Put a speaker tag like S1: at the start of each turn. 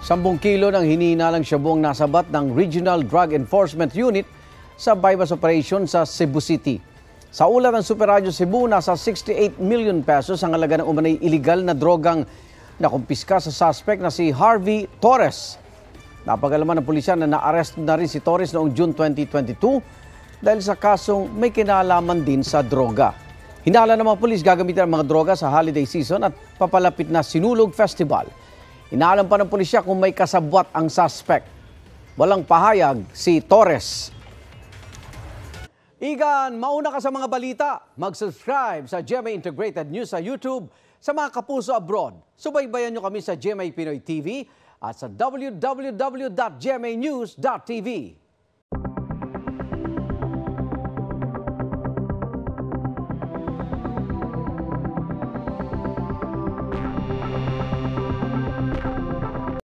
S1: 10 kilo ng hinihinalang shabu ang nasabat ng Regional Drug Enforcement Unit sa bypass operation sa Cebu City. Sa ulat ng Super Radio Cebu, nasa 68 million pesos ang halaga ng umanay iligal na drogang nakumpiska sa suspect na si Harvey Torres. Napag-alaman ng pulisya na na-arrest na rin si Torres noong June 2022 dahil sa kasong may kinalaman din sa droga. Hinala ng mga pulis gagamitin ang mga droga sa holiday season at papalapit na Sinulog Festival. Inaalam pa ng pulisya kung may kasabwat ang suspect. Walang pahayag si Torres. Igan, mauna ka sa mga balita. Mag-subscribe sa GMA Integrated News sa YouTube. Sa mga kapuso abroad, subaybayan nyo kami sa GMA Pinoy TV at sa www.gmanews.tv.